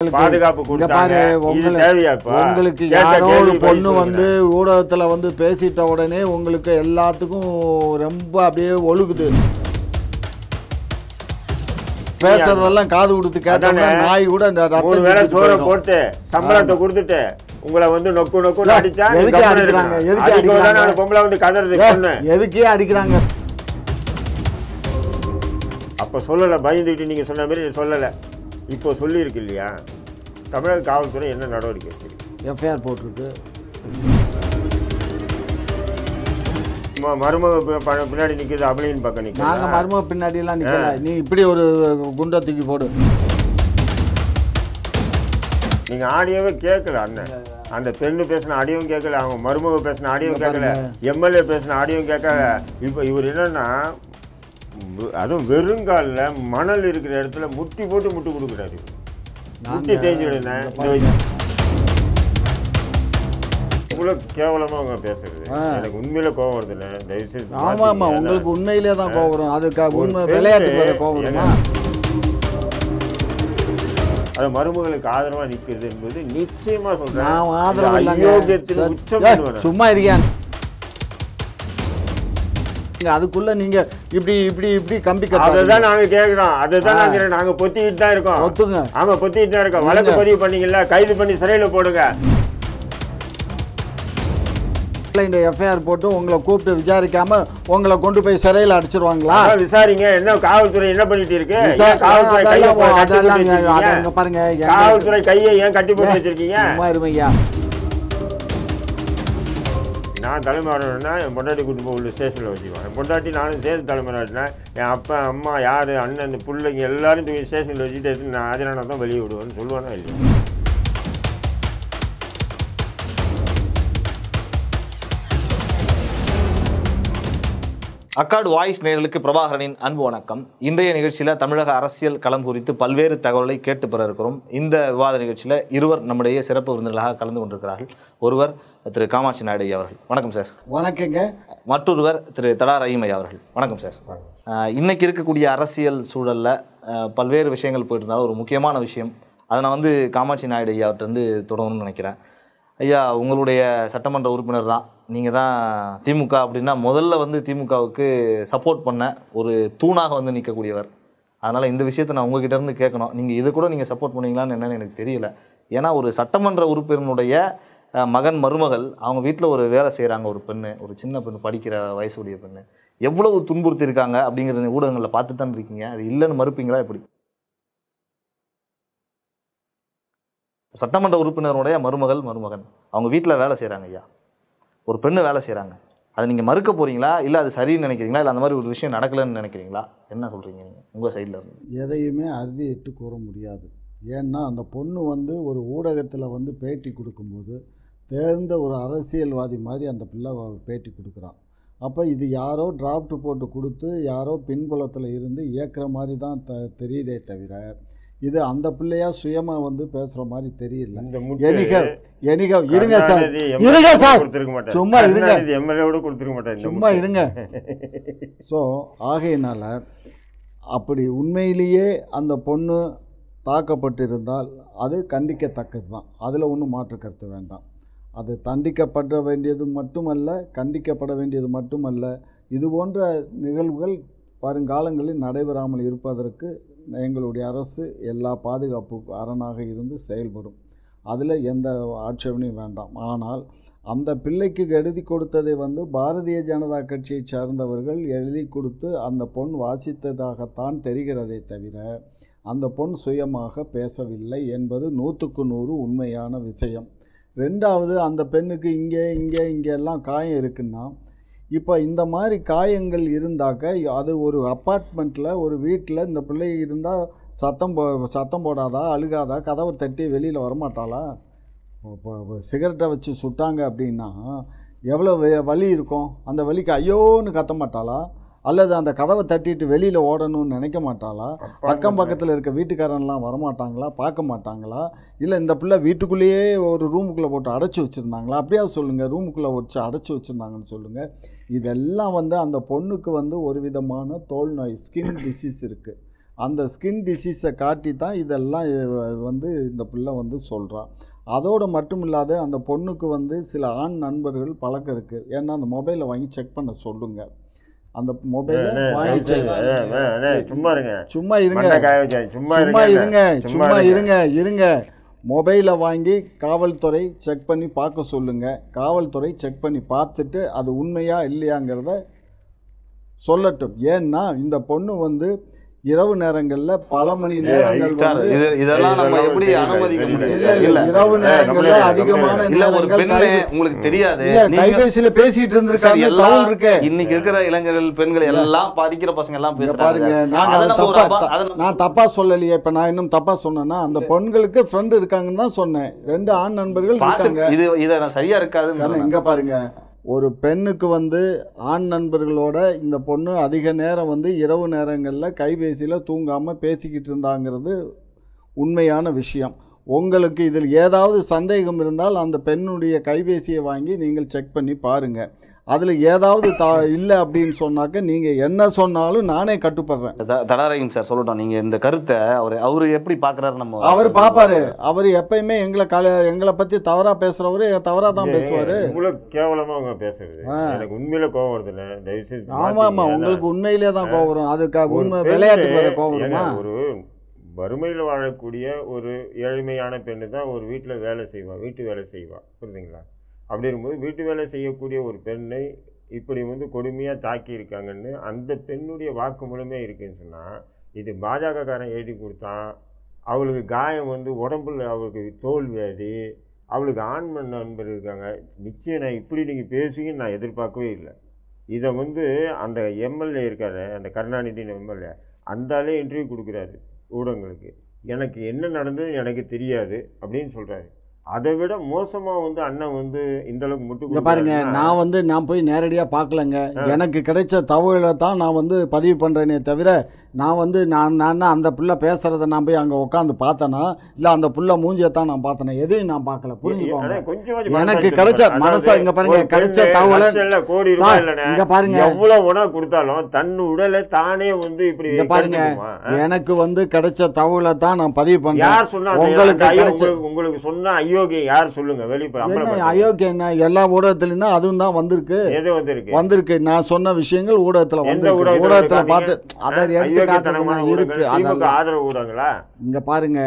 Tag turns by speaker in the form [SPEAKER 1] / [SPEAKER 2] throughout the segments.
[SPEAKER 1] பாதுகாப்பு கொடுத்தாங்க. இது தேவையாப்பா?
[SPEAKER 2] உங்களுக்கு யாரோ ஒரு பொண்ணு வந்து ஊடகத்துல வந்து பேசிட்ட உடனே உங்களுக்கு எல்லாத்துக்கும் ரொம்ப அப்படியே ஒழுகுது. பேசுறதெல்லாம் காது கொடுத்து கேட்டோம்னா நாய் கூட
[SPEAKER 1] மூணு வேளை சோறை போட்டு சம்பளத்தை கொடுத்துட்டு உங்களை வந்து நொக்கு நொக்கு அடிச்சா
[SPEAKER 2] எதுக்கே அடிக்கிறாங்க? எதுக்கே அடிக்கிறாங்க?
[SPEAKER 1] பொம்பளை வந்து கதறது
[SPEAKER 2] எதுக்கே அடிக்கிறாங்க?
[SPEAKER 1] அப்ப சொல்லல, பயந்துட்டு நீங்க சொன்ன மாதிரி சொல்லல. இப்போ சொல்லியிருக்கு இல்லையா, தமிழக காவல்துறை என்ன நடவடிக்கை எடுத்திருக்கு?
[SPEAKER 2] எஃப்ஐஆர் போட்டிருக்கு.
[SPEAKER 1] மருமக பின்னாடி நிற்கிறது, அபிலின் பக்கம் நிற்கிறது.
[SPEAKER 2] நாங்கள் மருமக பின்னாடி எல்லாம் நிற்கல. நீ இப்படி ஒரு குண்டை தூக்கி போடு.
[SPEAKER 1] நீங்கள் ஆடியோவே கேட்கல. அந்த பெண்ணு பேசின ஆடியோவும் கேட்கல, அவங்க மருமக பேசின ஆடியோவும் கேட்கல, எம்எல்ஏ பேசின ஆடியோவும் கேட்கல. இப்போ இவர் என்னன்னா, அதுவும் வெறுங்காலில் மணல் இருக்கிற இடத்துல முட்டி போட்டு முட்டு கொடுக்குறாரு. முட்டி தேஞ்சிடுங்க. இவ்வளோ கேவலமாக அவங்க பேசுறது எனக்கு உண்மையில கோவம் வருதுண்ணே. தயவுசெய்து.
[SPEAKER 2] ஆமாம் ஆமாம், உங்களுக்கு உண்மையிலே தான் கோவம் வரும். அதுக்கு உண்மை விளையாட்டுக்கு வர கோவம் வருமா?
[SPEAKER 1] அது மருமகளுக்கு ஆதரவாக நிற்கிறது என்பது நிச்சயமா சொல்றேன்.
[SPEAKER 2] நான் ஆதரவு இல்லைங்க. சும்மா இருக்கேன். அதுக்குள்ள நீங்க இப்படி இப்படி இப்படி கம்பி கட்ட.
[SPEAKER 1] அதுதான் நாங்க கேக்குறோம். அதுதான் நாங்க பொத்திக்கிட்டு தான் இருக்கோம்.
[SPEAKER 2] ஒத்துங்க.
[SPEAKER 1] ஆமா, பொத்திக்கிட்டு தான் இருக்கோம். வழக்கு பதிவு பண்ணீங்கல்ல, கைது பண்ணி சிறையில போடுங்க.
[SPEAKER 2] இந்த எஃப்ஐஆர் போட்டு உங்களை கூப்பிட்டு விசாரிக்காம உங்களை கொண்டு போய் சிறையில் அடிச்சிருவாங்களா?
[SPEAKER 1] விசாரிங்க. என்ன காவல்துறை என்ன பண்ணிட்டு இருக்கு?
[SPEAKER 2] பாருங்க,
[SPEAKER 1] காவல்துறை கையை ஏன் கட்டி போட்டு வச்சிருக்கீங்க?
[SPEAKER 2] இருமையா,
[SPEAKER 1] நான் தலைமுறைனா என் பொண்டாட்டி கூட்டு போய் உள்ள ஸ்டேஷனில் வச்சுக்குவேன். என் பொண்டாட்டி நானும் சேர்த்து தலைமுறைனா என் அப்பா அம்மா யார் அண்ணன் இந்த பிள்ளைங்க எல்லாரும் தூக்கி ஸ்டேஷனில் வச்சுட்டு எடுத்து நான் ஆஜரானா தான் வெளியே விடுவேன்னு சொல்லுவானா இல்லையா?
[SPEAKER 3] அக்காடு வாய்ஸ் நேயர்களுக்கு பிரபாகரனின் அன்பு வணக்கம். இன்றைய நிகழ்ச்சியில் தமிழக அரசியல் களம் குறித்து பல்வேறு தகவலை கேட்டு பெற இருக்கிறோம். இந்த விவாத நிகழ்ச்சியில் இருவர் நம்முடைய சிறப்பு விருந்தினர்களாக கலந்து கொண்டிருக்கிறார்கள். ஒருவர் திரு காமாட்சி நாயுடு அவர்கள். வணக்கம் சார்.
[SPEAKER 2] வணக்கங்க.
[SPEAKER 3] மற்றொருவர் திரு தடா ரஹீம் அவர்கள். வணக்கம் சார். இன்னைக்கு இருக்கக்கூடிய அரசியல் சூழலில் பல்வேறு விஷயங்கள் போயிட்டு இருந்தாலும் ஒரு முக்கியமான விஷயம், அதை நான் வந்து காமாட்சி நாயுடு ஐயாவிட்ட வந்து தொடங்கணும்னு நினைக்கிறேன். ஐயா, உங்களுடைய சட்டமன்ற உறுப்பினர் தான், நீங்கள் தான் திமுக அப்படின்னா முதல்ல வந்து திமுகவுக்கு சப்போர்ட் பண்ண ஒரு தூணாக வந்து நிற்கக்கூடியவர். அதனால் இந்த விஷயத்தை நான் உங்ககிட்ட இருந்து கேட்கணும். நீங்கள் இது கூட நீங்கள் சப்போர்ட் பண்ணீங்களான்னு என்னன்னு எனக்கு தெரியல. ஏன்னா ஒரு சட்டமன்ற உறுப்பினருடைய மகன் மருமகள் அவங்க வீட்டில் ஒரு வேலை செய்கிறாங்க, ஒரு பெண்ணு, ஒரு சின்ன பெண்ணு, படிக்கிற வயசுடைய பெண்ணு, எவ்வளவு துன்புறுத்தி இருக்காங்க அப்படிங்கிறத ஊடகங்களில் பார்த்து தான் இருக்கீங்க. அது இல்லைன்னு மறுப்பீங்களா எப்படி? சட்டமன்ற உறுப்பினருடைய மருமகன் அவங்க வீட்டில் வேலை செய்கிறாங்க ஐயா, ஒரு பெண்ணு வேலை செய்கிறாங்க. அதை நீங்கள் மறுக்க போகிறீங்களா, இல்லை அது சரின்னு நினைக்கிறீங்களா, இல்லை அந்த மாதிரி ஒரு விஷயம் நடக்கலைன்னு நினைக்கிறீங்களா? என்ன சொல்கிறீங்க நீங்கள் உங்கள் சைடில் இருந்து?
[SPEAKER 2] எதையுமே அறுதி இட்டு கூற முடியாது. ஏன்னா அந்த பொண்ணு வந்து ஒரு ஊடகத்தில் வந்து பேட்டி கொடுக்கும்போது தேர்ந்த ஒரு அரசியல்வாதி மாதிரி அந்த பிள்ளை பேட்டி கொடுக்குறான். அப்போ இது யாரோ டிராஃப்ட் போட்டு கொடுத்து யாரோ பின்புலத்தில் இருந்து இயக்குற மாதிரி தான் தெரியுதே தவிர இது அந்த பிள்ளையா சுயமாக வந்து பேசுகிற மாதிரி தெரியல. இருங்க சார், சும்மா இருங்க, சும்மா இருங்க. ஸோ ஆகையினால அப்படி உண்மையிலேயே அந்த பொண்ணு தாக்கப்பட்டிருந்தால் அது கண்டிக்கத்தக்கது தான். அதில் ஒன்றும் மாற்று கருத்து வேண்டாம். அது தண்டிக்கப்பட வேண்டியது மட்டுமல்ல, கண்டிக்கப்பட வேண்டியது மட்டுமல்ல, இது போன்ற நிகழ்வுகள் வருங்காலங்களில் நடைபெறாமல் இருப்பதற்கு எங்களுடைய அரசு எல்லா பாதுகாப்பு அரணாக இருந்து செயல்படும். அதில் எந்த ஆட்சேபனையும் வேண்டாம். ஆனால் அந்த பிள்ளைக்கு எழுதி கொடுத்ததை வந்து பாரதிய ஜனதா கட்சியை சார்ந்தவர்கள் எழுதி கொடுத்து அந்த பொண் வாசித்ததாகத்தான் தெரிகிறதே தவிர அந்த பொண் சுயமாக பேசவில்லை என்பது 100க்கு 100 உண்மையான விஷயம். ரெண்டாவது, அந்த பெண்ணுக்கு இங்கெல்லாம் காயம் இருக்குன்னா, இப்போ இந்த மாதிரி காயங்கள் இருந்தாக்க அது ஒரு அப்பார்ட்மெண்ட்டில் ஒரு வீட்டில் இந்த பிள்ளை இருந்தால் சத்தம் போடாதா, அழுகாதா, கதவை தட்டி வெளியில் வரமாட்டாளா? இப்போ சிகரெட்டை வச்சு சுட்டாங்க அப்படின்னா எவ்வளோ வலி இருக்கும்? அந்த வலிக்கு ஐயோன்னு கத்த மாட்டாளா? அல்லது அந்த கதவை தட்டிட்டு வெளியில் ஓடணும்னு நினைக்க மாட்டாளா? பக்கம் பக்கத்தில் இருக்க வீட்டுக்காரன்லாம் வரமாட்டாங்களா, பார்க்க மாட்டாங்களா? இல்லை இந்த பிள்ளை வீட்டுக்குள்ளேயே ஒரு ரூமுக்குள்ளே போட்டு அடைச்சி வச்சுருந்தாங்களா? அப்படியாவது சொல்லுங்கள். ரூமுக்குள்ளே வச்சு அடைச்சி வச்சுருந்தாங்கன்னு சொல்லுங்கள். இதெல்லாம் வந்து அந்த பொண்ணுக்கு வந்து ஒரு விதமான தோல் நோய், ஸ்கின் டிசீஸ் இருக்குது. அந்த ஸ்கின் டிசீஸை காட்டி தான் இதெல்லாம் வந்து இந்த பிள்ளை வந்து சொல்கிறான். அதோடு மட்டும் இல்லாத அந்த பொண்ணுக்கு வந்து சில ஆண் நண்பர்கள் பழக்கம் இருக்குது. ஏன்னா அந்த மொபைலை வாங்கி செக் பண்ண சொல்லுங்கள். அந்த மொபைலை வாங்கி சும்மா இருங்க மொபைலை வாங்கி காவல்துறை செக் பண்ணி பார்க்க சொல்லுங்கள். காவல்துறை செக் பண்ணி பார்த்துட்டு அது உண்மையா இல்லையாங்கிறத சொல்லட்டும். ஏன்னா இந்த பொண்ணு வந்து இரவு நேரங்களில் பல மணி நேரங்கள்
[SPEAKER 3] இதெல்லாம் நம்ம எப்படி அனுமதிக்க முடியும்?
[SPEAKER 2] இரவு நேரங்களில் அதிகமான
[SPEAKER 3] உங்களுக்கு தெரியாது,
[SPEAKER 2] கைபேசியில பேசிட்டு இருந்திருக்காங்க.
[SPEAKER 3] இன்னைக்கு இருக்கிற இளைஞர்கள் பெண்கள் எல்லாம் படிக்கிற பசங்க எல்லாம்
[SPEAKER 2] பாருங்க. நான் தப்பா சொல்லலையே. இப்ப நான் இன்னும் தப்பா சொன்னேன்னா அந்த பெண்களுக்கு ஃப்ரெண்ட் இருக்காங்கன்னு தான் சொன்னேன். 2 ஆண் நண்பர்கள் இருக்காங்க.
[SPEAKER 3] இது சரியா இருக்காது.
[SPEAKER 2] இங்க பாருங்க, ஒரு பெண்ணுக்கு வந்து ஆண் நண்பர்களோட இந்த பொண்ணு அதிக நேரம் வந்து இரவு நேரங்களில் கைபேசியில் தூங்காமல் பேசிக்கிட்டு இருந்தாங்கிறது உண்மையான விஷயம். உங்களுக்கு இதில் ஏதாவது சந்தேகம் இருந்தால் அந்த பெண்ணுடைய கைபேசியை வாங்கி நீங்கள் செக் பண்ணி பாருங்கள். அதில் ஏதாவது இல்லை அப்படின்னு சொன்னாக்க நீங்கள் என்ன சொன்னாலும் நானே கட்டுப்படுறேன்.
[SPEAKER 3] தடாரகம் சார் சொல்லட்டும், நீங்கள் இந்த கருத்தை அவர் எப்படி பார்க்குறாரு? நம்ம
[SPEAKER 2] அவர் பார்ப்பாரு. அவர் எப்பயுமே எங்களை பற்றி தவறாக பேசுகிறவரு தவறாக தான் பேசுவார்.
[SPEAKER 1] கேவலமாக அவங்க பேசுறது எனக்கு உண்மையில கோவம் வருதுல்ல. தயவுசெய்து
[SPEAKER 2] ஆமாம், உங்களுக்கு உண்மையிலே தான் கோவம் வரும். அதுக்காக உண்மை விளையாட்டுக்கு வர கோவம் வருமா?
[SPEAKER 1] ஒரு வறுமையில் வாழக்கூடிய ஒரு ஏழ்மையான பெண்ணு தான் ஒரு வீட்டில் வேலை செய்வாள், வீட்டு வேலை செய்வாள், புரியுதுங்களா? அப்படி இருக்கும்போது வீட்டு வேலை செய்யக்கூடிய ஒரு பெண்ணை இப்படி வந்து கொடுமையாக தாக்கி இருக்காங்கன்னு அந்த பெண்ணுடைய வாக்குமூலமே இருக்குன்னு சொன்னால், இது பாஜகக்காரன் எழுதி கொடுத்தான். அவளுக்கு காயம் வந்து உடம்புல அவளுக்கு தோல் வியாதி, அவளுக்கு ஆண்மண் நண்பர் இருக்காங்க. நிச்சயம் நான் இப்படி நீங்கள் பேசுவீங்கன்னு நான் எதிர்பார்க்கவே இல்லை. இதை வந்து அந்த எம்எல்ஏ இருக்காரு, அந்த கருணாநிதியின் எம்எல்ஏ, அந்தாலே இன்டர்வியூ கொடுக்குறாரு ஊடகங்களுக்கு. எனக்கு என்ன நடந்தது எனக்கு தெரியாது அப்படின்னு சொல்கிறாரு. அதை விட மோசமாக வந்து அண்ணன் வந்து இந்த அளவுக்கு முட்டு
[SPEAKER 2] பாருங்க. நான் போய் நேரடியாக பார்க்கலங்க. எனக்கு கிடைச்ச தகவலை தான் நான் வந்து பதிவு பண்ணுறேனே தவிர நான் வந்து நான் அந்த புள்ள பேசுகிறத நான் போய் அங்கே உட்காந்து பார்த்தேன்னா இல்லை அந்த புள்ள மூஞ்சியை தான் நான் பார்த்தேன்னா எதையும் நான் பார்க்கல. புரிஞ்சுக்கோங்க. எனக்கு கிடைச்ச மனசா இங்கே பாருங்க, கிடைச்ச தகவலை இங்கே பாருங்க.
[SPEAKER 1] எவ்வளோ உணவு கொடுத்தாலும் தன் உடலை தானே வந்து இப்படி
[SPEAKER 2] இங்கே பாருங்க. எனக்கு வந்து கிடைச்ச தகவலை தான் நான் பதிவு பண்ணேன்.
[SPEAKER 1] யார் சொன்னா உங்களுக்கு சொன்னா அயோக்கிய யார் சொல்லுங்க? வெளிப்பட
[SPEAKER 2] அயோக்கிய என்ன? எல்லா ஊடகத்திலும் தான் அதுவும் தான் வந்திருக்கு.
[SPEAKER 1] எது
[SPEAKER 2] வந்திருக்கு? நான் சொன்ன விஷயங்கள் ஊடகத்தில் வந்து ஊடகத்துல பார்த்து அதை இருக்கு.
[SPEAKER 1] ஆதரவு ஊடகங்களா?
[SPEAKER 2] இங்க பாருங்க,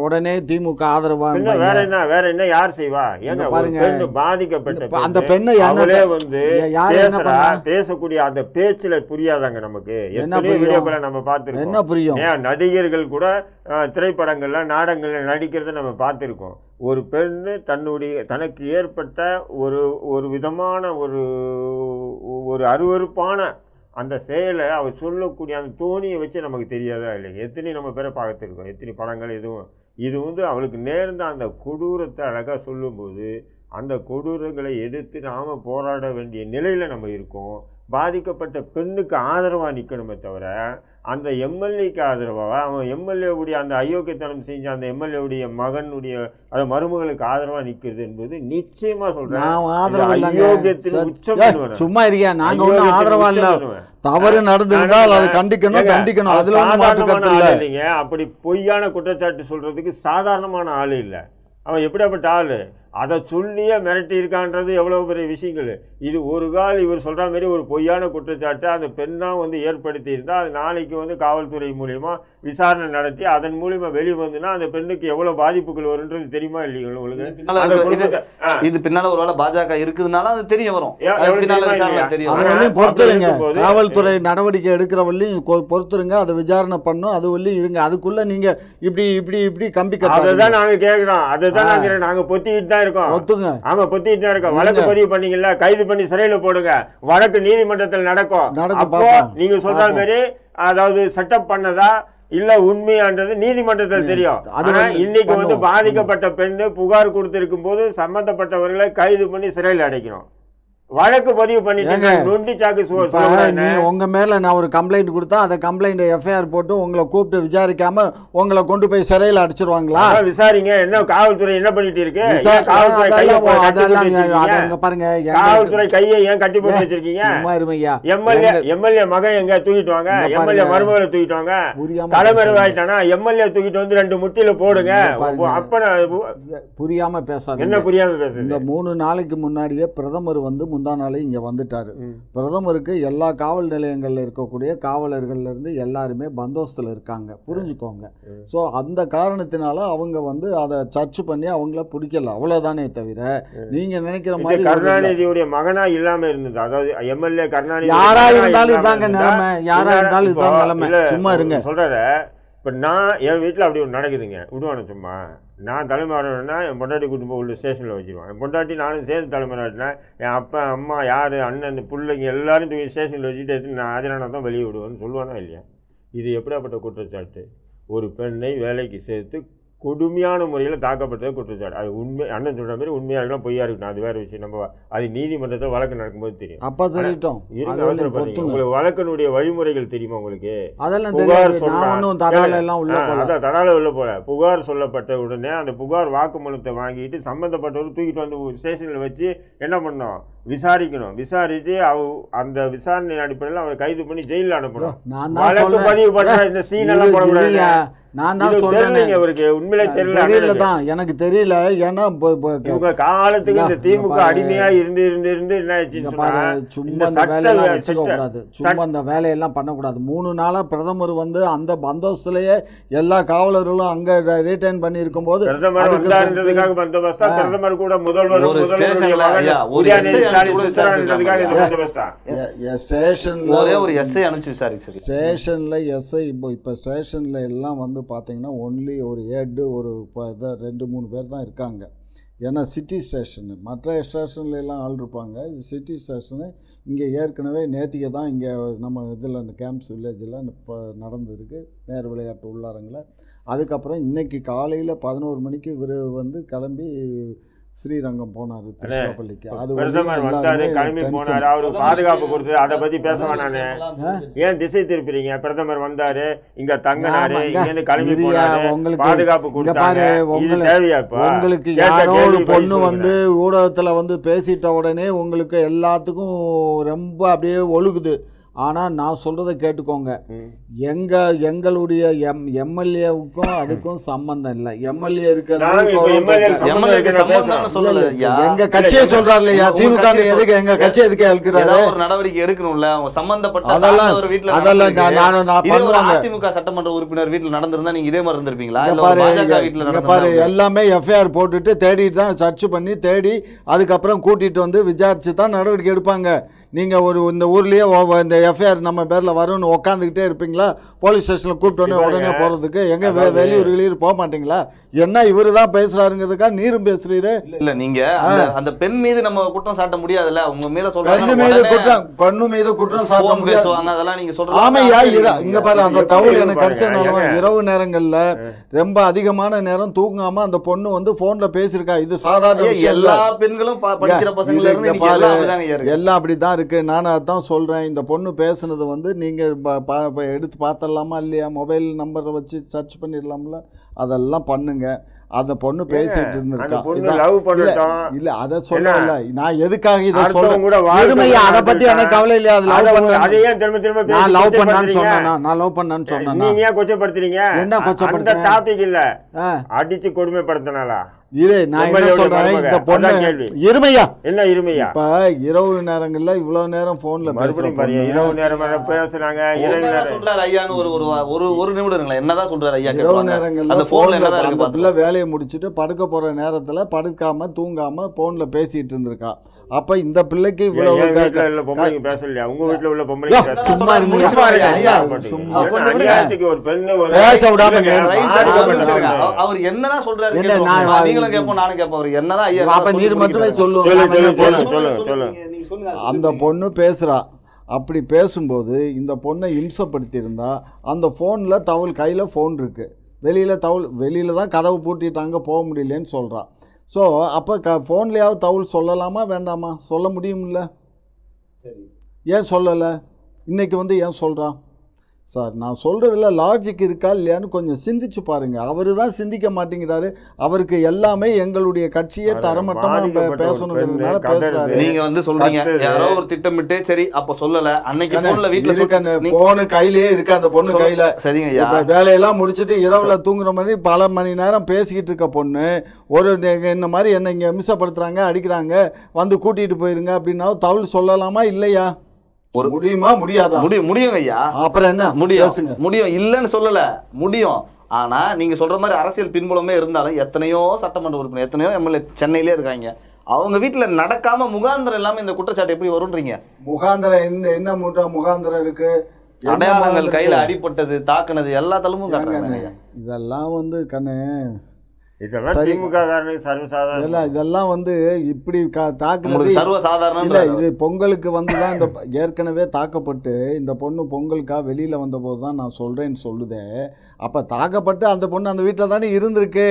[SPEAKER 2] உடனே திமுக ஆதரவா
[SPEAKER 1] வேற என்ன யார் செய்வா? ஏங்க பாருங்க, பாதிக்கப்பட்ட அந்த பெண்ணை அவளே வந்து பேசக்கூடிய அந்த பேச்சுல புரியாதாங்க நமக்கு? எத்தனை வீடியோக்களை நம்ம பார்த்திருக்கோம்.
[SPEAKER 2] என்ன புரியும்?
[SPEAKER 1] நடிகர்கள் கூட திரைப்படங்கள்ல நாடகங்கள்ல நடிக்கிறத நம்ம பார்த்திருக்கோம். ஒரு பெண்ணு தனக்கு ஏற்பட்ட ஒரு விதமான ஒரு அருவருப்பான அந்த செயலை அவர் சொல்லக்கூடிய அந்த தோணியை வச்சு நமக்கு தெரியாதா இல்லைங்க? எத்தனை நம்ம பேரை பார்த்துருக்கோம், எத்தனை படங்கள். இது வந்து அவளுக்கு நேர்ந்த அந்த கொடூரத்தை அழகாக சொல்லும்போது அந்த கொடூரங்களை எதிர்த்து நாம் போராட வேண்டிய நிலையில் நம்ம இருக்கோம். பாதிக்கப்பட்ட பெண்ணுக்கு ஆதரவாக நிற்கணுமே தவிர அந்த எம்எல்ஏக்கு ஆதரவாக அவன் எம்எல்ஏவுடைய அந்த அயோக்கியத்தனம் செஞ்ச அந்த எம்எல்ஏவுடைய மகனுடைய அந்த மருமகளுக்கு ஆதரவாக நிற்கிறது என்பது நிச்சயமா சொல்றேன்.
[SPEAKER 2] சும்மா இருக்கியா? நாங்க ஒன்றும் ஆதரவா இல்ல. தவறு நடந்திருந்தால் அது கண்டிக்கணும். அதுல ஒன்றும் மாற்று கருத்து இல்லைங்க.
[SPEAKER 1] அப்படி பொய்யான குற்றச்சாட்டு சொல்றதுக்கு சாதாரணமான ஆளு இல்லை. அவன் எப்படியாப்பட்ட ஆளு? அதை சொல்லியே மிரட்டி இருக்கான்றது எவ்வளோ பெரிய விஷயங்கள். இது ஒரு கால் இவர் சொல்கிற மாதிரி ஒரு பொய்யான குற்றச்சாட்டை அந்த பெண்ணாக வந்து ஏற்படுத்தி இருந்தால் அது நாளைக்கு வந்து காவல்துறை மூலிமா விசாரணை நடத்தி அதன் மூலிமா வெளியே வந்துன்னா அந்த பெண்ணுக்கு எவ்வளோ பாதிப்புகள் வரும்ன்றது தெரியுமா இல்லைங்களா உங்களுக்கு?
[SPEAKER 3] இது பின்னால் ஒரு வேளை பாஜக இருக்குதுனால அது தெரிய வரும்.
[SPEAKER 2] பொறுத்துருங்க, காவல்துறை நடவடிக்கை எடுக்கிறவள்ளையும் பொறுத்துருங்க. அதை விசாரணை பண்ணும், அது வரையும் இருங்க. அதுக்குள்ள நீங்க இப்படி இப்படி இப்படி கம்பி கட்ட
[SPEAKER 1] அதுதான் நாங்கள் கேட்குறோம். அதுதான் நாங்கள் பொத்திக்கிட்டு தான் இருக்கோம். ஆமா, பொத்திட்டு தான் இருக்கோம். வழக்கு பதிவு பண்ணீங்கல்ல, கைது பண்ணி சிறையில போடுங்க. வழக்கு நீதிமன்றத்தில் நடக்கும். அப்போ நீங்க சொல்ற மாதிரி அதாவது செட்டப் பண்ணதா இல்ல உண்மையான்றது நீதிமன்றத்தில் தெரியும். ஆனா இன்னைக்கு வந்து பாதிக்கப்பட்ட பெண்ணு புகார் கொடுத்திருக்கும் போது சம்பந்தப்பட்டவர்களை கைது பண்ணி சிறையில் அடைக்கணும். வழக்கு பதிவு பண்ணிட்டு நொண்டி சாக்கு
[SPEAKER 2] உங்க மேல நான் ஒரு கம்ப்ளைண்ட் கொடுத்தா அந்த கம்ப்ளைண்ட் எஃப்ஐஆர் போட்டு உங்களை கூப்பிட்டு விசாரிக்காம உங்களை கொண்டு போய் சிறையில் அடிச்சிருவாங்களா?
[SPEAKER 1] விசாரிங்க. என்ன காவல்துறை என்ன பண்ணிட்டு இருக்கு?
[SPEAKER 2] பாருங்க,
[SPEAKER 1] காவல்துறை கையை ஏன் கட்டி போட்டு வச்சிருக்கீங்க? எம்எல்ஏ மகன் எங்க தூக்கிட்டு வாங்க, எம்எல்ஏ மருமகளை தூக்கிட்டு வாங்க. தலைமறைவாயிட்டானா எம்எல்ஏ தூக்கிட்டு வந்து 2 முட்டியில போடுங்க. அப்ப
[SPEAKER 2] புரியாம பேசாத.
[SPEAKER 1] என்ன புரியாம பேச?
[SPEAKER 2] இந்த 3 நாளைக்கு முன்னாடியே பிரதமர் வந்து முந்தா நாளே இங்கே வந்துட்டார். பிரதமருக்கு எல்லா காவல் நிலையங்களில் இருக்கக்கூடிய காவலர்கள்ல இருந்து எல்லாருமே பந்தோஸ்தில் இருக்காங்க, புரிஞ்சுக்கோங்க. ஸோ அந்த காரணத்தினால அவங்க வந்து அதை சர்ச் பண்ணி அவங்கள பிடிக்கல, அவ்வளோதானே தவிர நீங்க நினைக்கிற மாதிரி
[SPEAKER 1] கருணாநிதியுடைய மகனா இல்லாம இருந்தது. அதாவது எம்எல்ஏ கருணாநிதி
[SPEAKER 2] யாரா இருந்தாலும் இதாங்க நிலைமை, யாரா இருந்தாலும் இதுதான் நிலைமை. சும்மா இருங்க.
[SPEAKER 1] சொல்றத இப்போ நான் என் வீட்டில் அப்படி ஒன்று நடக்குதுங்க, விடுவானு சும்மா. நான் தலைமறைனா என் பொண்டாட்டி கூட்டு போய் உள்ள ஸ்டேஷனில் வச்சுருவான். என் பொண்டாட்டி நானும் சேர்ந்து தலைமறைனா என் அப்பா அம்மா யார் அண்ணன் இந்த பிள்ளைங்க எல்லாரும் தூக்கி ஸ்டேஷனில் வச்சுட்டு எடுத்து நான் அதனால தான் வெளியே விடுவேன்னு சொல்லுவானா இல்லையா? இது எப்படியாப்பட்ட குற்றச்சாட்டு? ஒரு பெண்ணை வேலைக்கு சேர்த்து கொடுமையான முறையில் தாக்கப்பட்டது குற்றச்சாட்டு. அது உண்மை, அண்ணன் சொல்கிற மாதிரி உண்மையாக இருக்கலாம் பொய்யா இருக்கணும், அது வேறு விஷயம். நம்ம அது நீதிமன்றத்தில் வழக்கு நடக்கும்போது தெரியும்.
[SPEAKER 2] அப்போ தெரியும்.
[SPEAKER 1] உங்களுக்கு வழக்கினுடைய வழிமுறைகள் தெரியுமா உங்களுக்கு?
[SPEAKER 2] அதெல்லாம்
[SPEAKER 1] புகார் சொன்னா
[SPEAKER 2] அதான்
[SPEAKER 1] தடால உள்ள போல புகார் சொல்லப்பட்ட உடனே அந்த புகார் வாக்குமூலத்தை வாங்கிட்டு சம்பந்தப்பட்டவர் தூக்கிட்டு வந்து ஸ்டேஷனில் வச்சு என்ன பண்ணோம், விசாரிக்கணும். விசாரிச்சு அந்த விசாரணை அடிப்படையில் அவரை கைது பண்ணி ஜெயிலில் அனுப்பணும். வழக்கு பதிவு பண்ண இந்த சீன் எல்லாம் போடக்கூடாது.
[SPEAKER 2] நான் தான் சொல்றேன்,
[SPEAKER 1] அவருக்கு உண்மையிலே தெரியல தான்,
[SPEAKER 2] எனக்கு தெரியல. ஏன்னா
[SPEAKER 1] இவங்க காலத்துக்கு இந்த திமுக அடிமையா இருந்து என்ன ஆச்சு,
[SPEAKER 2] சும்மா அந்த வேலையெல்லாம் வச்சுக்க கூடாது, சும்மா அந்த வேலையெல்லாம் பண்ணக்கூடாது. 3 நாளா பிரதமர் வந்து அந்த பந்தோஸ்திலேயே எல்லா காவலர்களும் அங்க ரீட்டைன் பண்ணி இருக்கும் போது
[SPEAKER 1] பிரதமர் வந்தாருன்றதுக்காக பந்தோபஸ்தா, பிரதமர் கூட முதல்வர்
[SPEAKER 2] ஸ்டேஷன்ல எஸ்ஐ இப்போ ஸ்டேஷன்ல எல்லாம் வந்து பார்த்தீங்கன்னா ஒன்லி ஒரு ஹெட் ஒரு 2-3 பேர் தான் இருக்காங்க. ஏன்னா சிட்டி ஸ்டேஷனு, மற்ற ஸ்டேஷன்ல எல்லாம் ஆள் இருப்பாங்க. சிட்டி ஸ்டேஷனு இங்கே ஏற்கனவே நேத்திக்கு தான் இங்கே நம்ம இதில் அந்த கேம்ப்ஸ் வில்லேஜில் நடந்திருக்கு, நேர் விளையாட்டு உள்ளாரங்களில். அதுக்கப்புறம் இன்னைக்கு காலையில் 11 மணிக்கு இவர் வந்து கிளம்பி ஸ்ரீரங்கம் போனாரு, திருச்சிராப்பள்ளிக்கு. அது
[SPEAKER 1] கிளம்பி போனாரு, அவருக்கு பாதுகாப்பு கொடுத்து அதை பத்தி பேசவா? நானு ஏன் திசை திருப்பிறீங்க? பிரதமர் வந்தாரு, இங்க தங்கினாரு, இங்க கிளம்பி போனாரு, பாதுகாப்பு கொடுத்தாரு.
[SPEAKER 2] உங்களுக்கு யாரோ ஒரு பொண்ணு வந்து ஊடகத்துல வந்து பேசிட்ட உடனே உங்களுக்கு எல்லாத்துக்கும் ரொம்ப அப்படியே ஒழுகுது. ஆனால் நான் சொல்கிறத கேட்டுக்கோங்க, எங்களுடைய எம்எல்ஏவுக்கும் அதுக்கும் சம்பந்தம் இல்லை. எம்எல்ஏ எங்க கட்சியை சொல்றாரு இல்லையா, திமுக எதுக்கு எங்க கட்சி எதுக்கு இருக்கிறாரு?
[SPEAKER 3] ஒரு நடவடிக்கை எடுக்கணும்ல, சம்பந்தப்பட்ட அதெல்லாம் அதிமுக சட்டமன்ற உறுப்பினர் வீட்டில் நடந்திருந்தா நீங்க இதே மாதிரி இருந்திருப்பீங்களா?
[SPEAKER 2] பாரு, எல்லாமே எஃப்ஐஆர் போட்டுட்டு தேடிட்டு தான் சர்ச் பண்ணி தேடி அதுக்கப்புறம் கூட்டிட்டு வந்து விசாரிச்சு தான் நடவடிக்கை எடுப்பாங்க. நீங்கள் இந்த ஊர்லேயே இந்த எஃப்ஐஆர் நம்ம பேரில் வரும்னு உட்காந்துக்கிட்டே இருப்பீங்களா? போலீஸ் ஸ்டேஷனில் கூப்பிட்டோன்னே உடனே போகிறதுக்கு எங்கே வெளியூர் போக மாட்டீங்களா? என்ன இவரு தான் பேசுகிறாருங்கிறதுக்கா நீரும் பேசுறீரு?
[SPEAKER 3] இல்லை, நீங்கள் அந்த பெண் மீது நம்ம குற்றம் சாட்ட முடியாதுல்ல, உங்க மேலே
[SPEAKER 2] பெண்ணு மீது குற்றம் சாட்ட
[SPEAKER 3] பேசுவாங்க, அதெல்லாம் நீங்கள் சொல்கிறீங்க.
[SPEAKER 2] ஆமையா, இங்கே பாரு, அந்த தகவல் எனக்கு கிடைச்சதுனால இரவு நேரங்களில் ரொம்ப அதிகமான நேரம் தூங்காமல் அந்த பொண்ணு வந்து ஃபோனில் பேசியிருக்கா. இது சாதாரண
[SPEAKER 3] எல்லா பெண்களும் படிக்கிற பசங்க
[SPEAKER 2] எல்லாம் அப்படி தான் இருக்கு. நான் அதான் சொல்கிறேன், இந்த பொண்ணு பேசுனது வந்து நீங்கள் எடுத்து பார்த்துடலாமா இல்லையா? மொபைல் நம்பரை வச்சு சர்ச் பண்ணிடலாம்ல, அதெல்லாம் பண்ணுங்க. அந்த பொண்ணு பேசிட்டு இருந்திருக்கா. இல்ல அத சொல்லல, நான் எதுக்காக இதை சொல்றேன், அதை பத்தி எனக்கு கவலை இல்லையா? அது நான் லவ் பண்ணான்னு சொன்னா, நான் லவ் பண்ணான்னு சொன்னா
[SPEAKER 1] நீங்க ஏன் கொச்சப்படுத்துறீங்க? என்ன கொச்சப்படுத்த டாபிக் இல்ல, அடிச்சு கொடுமைப்படுத்தினாலா?
[SPEAKER 2] இரு, நான் என்ன சொல்றேன், இந்த பொண்ணு இருமையா
[SPEAKER 1] என்ன இருமையா?
[SPEAKER 2] இப்ப இரவு நேரங்கள்ல இவ்வளவு நேரம் போன்ல
[SPEAKER 1] இரவு நேரம் பேசுறாங்க.
[SPEAKER 3] ஒரு நிமிடம் என்னதான் சொல்றாரு ஐயா?
[SPEAKER 2] இரவு நேரங்கள்ல அந்த பிள்ளை வேலையை முடிச்சுட்டு படுக்க போற நேரத்துல படுக்காம தூங்காம போன்ல பேசிட்டு இருந்திருக்கா. அப்ப இந்த பிள்ளைக்கு இவ்வளவு
[SPEAKER 1] பேசலையா? உங்க வீட்டுல உள்ள பொம்பளை ஒரு பெண்ணு
[SPEAKER 3] அவர் என்னதான் சொல்றாரு? நீங்களும் கேட்போம், நானும் கேட்போம். என்னதான் ஐயா?
[SPEAKER 2] அப்ப நீர் மட்டுமே சொல்லுங்க. அந்த பொண்ணு பேசுறா. அப்படி பேசும்போது இந்த பொண்ணை இம்சப்படுத்தி இருந்தா, அந்த போன்ல தவள் கையில போன் இருக்கு, வெளியில தான் கதவு பூட்டிட்டாங்க, போக முடியலன்னு சொல்றா. ஸோ அப்போ ஃபோன்லேயாவது தகவல் சொல்லலாமா வேண்டாமா? சொல்ல முடியும்ல.
[SPEAKER 3] சரி,
[SPEAKER 2] ஏன் சொல்லலை? இன்றைக்கி வந்து ஏன் சொல்கிறான்? சார் நான் சொல்கிறதுல லாஜிக் இருக்கா இல்லையான்னு கொஞ்சம் சிந்திச்சு பாருங்கள். அவர் தான் சிந்திக்க மாட்டேங்கிறாரு. அவருக்கு எல்லாமே எங்களுடைய கட்சியே தரமட்டமாக பேசணுங்கிறதுனால பேசுகிறாரு.
[SPEAKER 3] நீங்கள் வந்து சொல்கிறீங்க யாரோ ஒரு திட்டமிட்டு, சரி அப்போ சொல்லலை, அன்னைக்கு ஃபோனில் வீட்டில்
[SPEAKER 2] ஃபோனு கையிலேயே இருக்கு அந்த பொண்ணு கையில்.
[SPEAKER 3] சரிங்க,
[SPEAKER 2] இப்போ வேலையெல்லாம் முடிச்சுட்டு இரவில் தூங்குற மாதிரி பல மணி நேரம் பேசிக்கிட்டு இருக்க பொண்ணு ஒரு இந்த மாதிரி என்ன இங்கே மிஸ்ஸப்படுத்துகிறாங்க, அடிக்கிறாங்க, வந்து கூட்டிகிட்டு போயிருங்க அப்படின்னா தகவல் சொல்லலாமா இல்லையா?
[SPEAKER 3] ஒரு
[SPEAKER 2] முடியுமா முடியாதா?
[SPEAKER 3] முடியும் ஐயா.
[SPEAKER 2] அப்புறம் என்ன
[SPEAKER 3] முடியும், இல்லைன்னு சொல்லல, முடியும். ஆனா நீங்க சொல்ற மாதிரி அரசியல் பின்புலமே இருந்தாலும் எத்தனையோ சட்டமன்ற உறுப்பினர், எத்தனையோ எம்எல்ஏ சென்னையிலே இருக்காங்க. அவங்க வீட்டுல நடக்காம முகாந்திரம் இல்லாம இந்த குற்றச்சாட்டு எப்படி வரும்ன்றீங்க?
[SPEAKER 2] முகாந்திரம் என்ன முகாந்திரம் இருக்கு?
[SPEAKER 3] அடையாளங்கள் கையில அடிபட்டது, தாக்குனது எல்லா தளமும் காட்டுறாங்க.
[SPEAKER 2] இதெல்லாம் வந்து கண்ணு
[SPEAKER 1] இதெல்லாம்
[SPEAKER 2] வந்து இப்படி தாக்குறது
[SPEAKER 3] சர்வசாதாரணம்
[SPEAKER 2] இல்லை. இது பொங்கலுக்கு வந்து தான் இந்த ஏற்கனவே தாக்கப்பட்டு இந்த பொண்ணு பொங்கலுக்கா வெளியில் வந்தபோது தான் நான் சொல்கிறேன்னு சொல்லுதே. அப்போ தாக்கப்பட்டு அந்த பொண்ணு அந்த வீட்டில் தானே இருந்திருக்கு.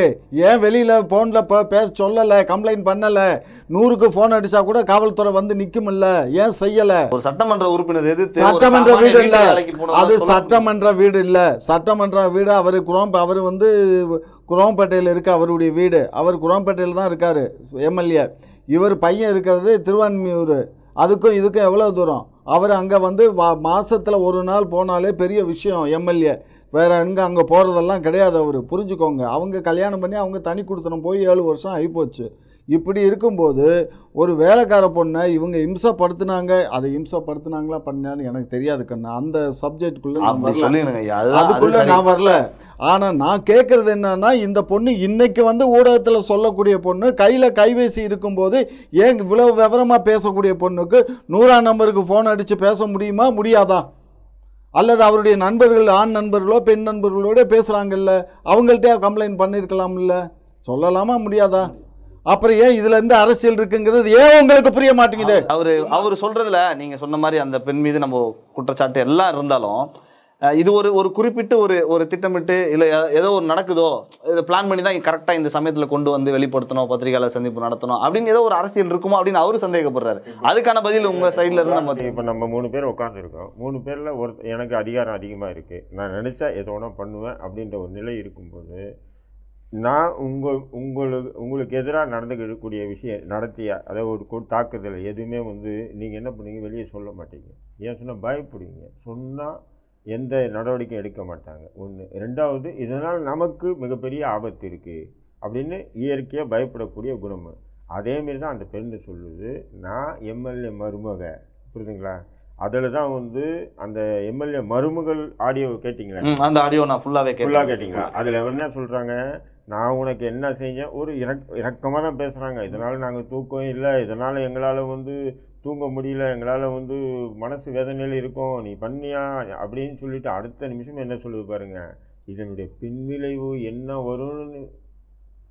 [SPEAKER 2] ஏன் வெளியில் ஃபோனில் பேச சொல்லலை, கம்ப்ளைண்ட் பண்ணலை? 100க்கு ஃபோன் அடித்தா கூட காவல்துறை வந்து நிற்குமில்ல, ஏன் செய்யலை?
[SPEAKER 3] ஒரு சட்டமன்ற உறுப்பினர் எதிர்த்து
[SPEAKER 2] சட்டமன்ற வீடு இல்லை, அது சட்டமன்ற வீடு இல்லை. சட்டமன்ற வீடு அவர் வந்து குரோம்பேட்டையில் இருக்க அவருடைய வீடு. அவர் குரோம்பேட்டையில் தான் இருக்கார் எம்எல்ஏ. இவர் பையன் இருக்கிறது திருவான்மியூர். அதுக்கும் இதுக்கும் எவ்வளோ தூரம்? அவர் அங்கே வந்து மாதத்தில் ஒரு நாள் போனாலே பெரிய விஷயம் எம்எல்ஏ. வேறு அங்கே போகிறதெல்லாம் கிடையாது. அவர் புரிஞ்சுக்கோங்க. அவங்க கல்யாணம் பண்ணி அவங்க தனி கொடுத்தனம் போய் 7 வருஷம் ஆகிப்போச்சு. இப்படி இருக்கும்போது ஒரு வேலைக்கார பொண்ணை இவங்க இம்சப்படுத்தினாங்க. அதை இம்சப்படுத்தினாங்களா பண்ணான்னு எனக்கு தெரியாது கண்ணா. அந்த சப்ஜெக்டுக்குள்ளே அதுக்குள்ளே நான் வரல. ஆனால் நான் கேட்குறது என்னன்னா, இந்த பொண்ணு இன்னைக்கு வந்து ஊடகத்தில் சொல்லக்கூடிய பொண்ணு, கையில் கைபேசி இருக்கும்போது ஏன் இவ்வளோ விவரமாக பேசக்கூடிய பொண்ணுக்கு 100ஆம் நம்பருக்கு ஃபோன் அடித்து பேச முடியுமா முடியாதா? அல்லது அவருடைய நண்பர்கள், ஆண் நண்பர்களோ பெண் நண்பர்களோட பேசுகிறாங்கல்ல, அவங்கள்ட்ட கம்ப்ளைண்ட் பண்ணியிருக்கலாம்ல, சொல்லலாமா முடியாதா? அப்புறம் ஏன் இதுல இருந்து அரசியல் இருக்குங்கிறது ஏன் உங்களுக்கு புரிய மாட்டேங்குது?
[SPEAKER 3] அவர் சொல்றதுல நீங்க சொன்ன மாதிரி அந்த பெண் மீது நம்ம குற்றச்சாட்டு எல்லாம் இருந்தாலும், இது ஒரு குறிப்பிட்டு ஒரு திட்டமிட்டு இல்லை ஏதோ ஒரு நடக்குதோ, இதை பிளான் பண்ணி தான் கரெக்டாக இந்த சமயத்தில் கொண்டு வந்து வெளிப்படுத்தணும், பத்திரிகையாளர் சந்திப்பு நடத்தணும் அப்படின்னு ஏதோ ஒரு அரசியல் இருக்குமோ அப்படின்னு அவரு சந்தேகப்படுறாரு. அதுக்கான பதில் உங்க சைட்ல இருந்து நம்ம
[SPEAKER 1] இப்போ நம்ம 3 பேர் உட்காந்துருக்கோம். 3 பேரில் எனக்கு அதிகாரம் அதிகமாக இருக்குது, நான் நினச்சா எதோ ஒன்றா பண்ணுவேன் அப்படின்ற ஒரு நிலை இருக்கும்போது, நான் உங்களுக்கு எதிராக நடந்துக்கிடக்கூடிய விஷயம் நடத்திய அதாவது ஒரு தாக்குதல் எதுவுமே வந்து நீங்கள் என்ன பண்ணுவீங்க, வெளியே சொல்ல மாட்டீங்க. ஏன் சொன்னால் பயப்படுவீங்க. சொன்னால் எந்த நடவடிக்கையும் எடுக்க மாட்டாங்க. 1. 2வது, இதனால் நமக்கு மிகப்பெரிய ஆபத்து இருக்குது அப்படின்னு இயற்கையாக பயப்படக்கூடிய குணம். அதேமாரி தான் அந்த பெண்ணு சொல்லுது, நான் எம்எல்ஏ மருமக, புரியுதுங்களா? அதில் தான் வந்து அந்த எம்எல்ஏ மருமகள் ஆடியோ கேட்டிங்களா?
[SPEAKER 3] அந்த ஆடியோ நான் ஃபுல்லாக
[SPEAKER 1] கேட்டிங்களா? அதில் என்ன சொல்கிறாங்க, நான் உனக்கு என்ன செஞ்சேன், ஒரு இறக்கமாக தான் பேசுகிறாங்க. இதனால் நாங்கள் தூக்கம் இல்லை, இதனால் எங்களால் வந்து தூங்க முடியல, எங்களால் வந்து மனசு வேதனையில் இருக்கோம், நீ பண்ணியா அப்படின்னு சொல்லிட்டு அடுத்த நிமிஷம் என்ன சொல்லுது பாருங்க, இதனுடைய பின்விளைவு என்ன வரும்னு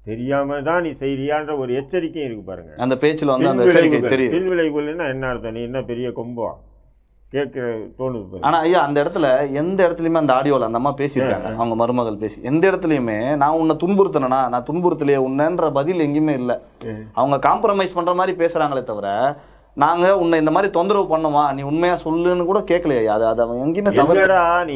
[SPEAKER 1] தெரியாம தான் நீ செய்யறியான்ற ஒரு எச்சரிக்கையும் இருக்கு பாருங்க.
[SPEAKER 3] அந்த பேச்சில் வந்து அந்த எச்சரிக்கை தெரியும்.
[SPEAKER 1] பின்விளைவுகள்னா என்ன அர்த்தம், நீ என்ன பெரிய கொம்பா கேட்குற தோணுது.
[SPEAKER 3] ஆனா ஐயா அந்த இடத்துல எந்த இடத்துலையுமே அந்த ஆடியோவில் அந்த அம்மா பேசியிருக்காங்க, அவங்க மருமகள் பேசி எந்த இடத்துலையுமே நான் உன்னை துன்புறுத்தினா, நான் துன்புறுத்தலையே உன்னன்ற பதில் எங்கேயுமே இல்லை. அவங்க காம்ப்ரமைஸ் பண்ற மாதிரி பேசுறாங்களே தவிர நாங்கள் உன்னை இந்த மாதிரி தொந்தரவு பண்ணுமா, நீ உண்மையாக சொல்லுன்னு கூட கேட்கலையா? அது அவன் எங்கேயுமே
[SPEAKER 1] தவறடா. நீ